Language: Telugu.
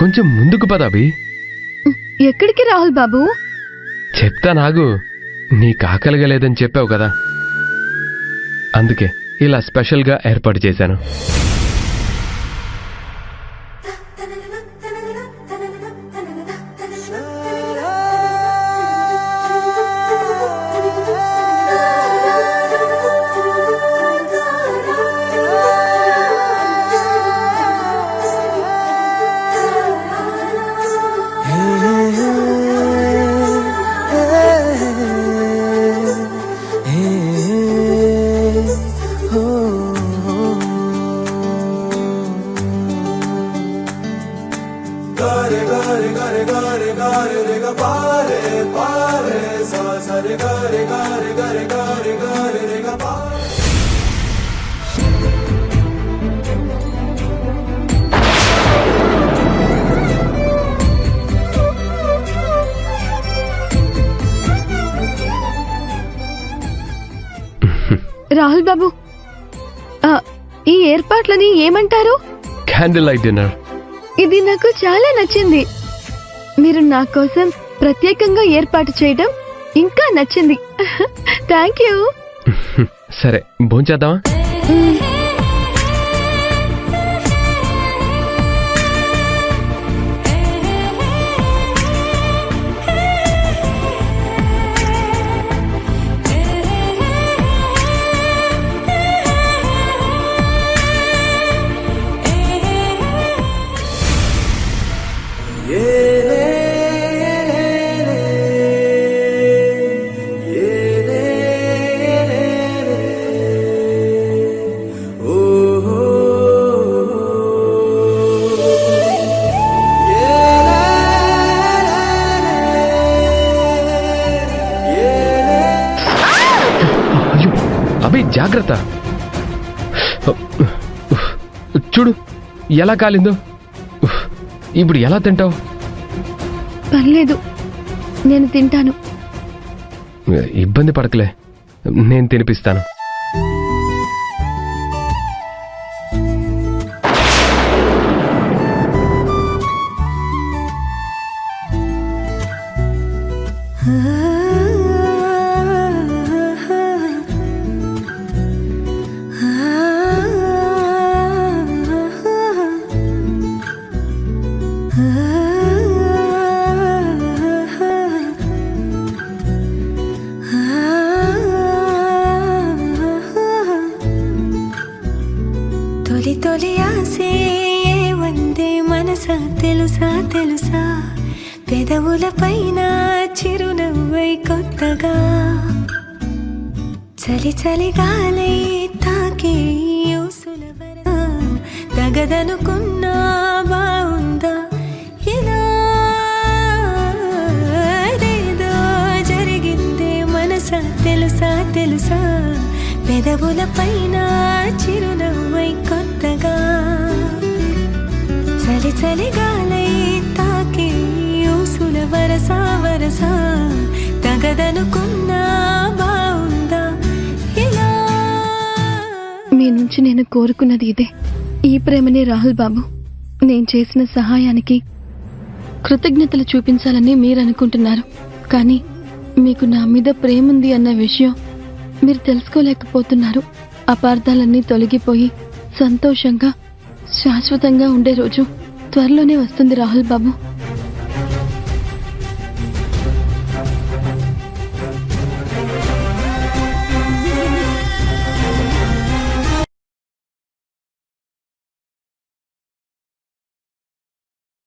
కొంచెం ముందుకు పదాబి. ఎక్కడికి రాహుల్ బాబు? చెప్తా నాగు. నీకు ఆకలిగా లేదని చెప్పావు కదా, అందుకే ఇలా స్పెషల్గా ఏర్పాటు చేశాను. రాహుల్ బాబు, ఈ ఏర్పాట్లని ఏమంటారు? Candle light dinner. ఇది నాకు చాలా నచ్చింది. మీరు నా కోసం ప్రత్యేకంగా ఏర్పాటు చేయడం ఇంకా నచ్చింది. Thank you. సరే, భోంచేద్దామా? అభి, జాగ్రత్త. చూడు ఎలా కాలిందో. ఇప్పుడు ఎలా తింటావు? పర్లేదు, నేను తింటాను. ఇబ్బంది పడకలే, నేను తినిపిస్తాను. తొలి తొలి ఆసే వందే మనసా తెలుసా తెలుసా, పెదవుల పైన చిరునవ్వై కొత్తగా చలి చలి గాలై తాకే యూసులవర, తగదనుకున్నా బావుందా ఇలా, ఏదో జరిగిందే మనసా తెలుసా తెలుసా, పెదవుల పైన చిరునవ్వై కొత్తగా చలి చలి గాలై తాకే ఊసుల వరస వరస, తగదనుకున్నా బావుందా ఇలా. మీ నుంచి నేను కోరుకున్నది ఇదే, ఈ ప్రేమనే. రాహుల్ బాబు, నేను చేసిన సహాయానికి కృతజ్ఞతలు చూపించాలని మీరు అనుకుంటున్నారు, కానీ మీకు నా మీద ప్రేమ ఉంది అన్న విషయం మీరు తెలుసుకోలేకపోతున్నారు. అపార్థాలన్నీ తొలగిపోయి సంతోషంగా శాశ్వతంగా ఉండే రోజు త్వరలోనే వస్తుంది రాహుల్ బాబు.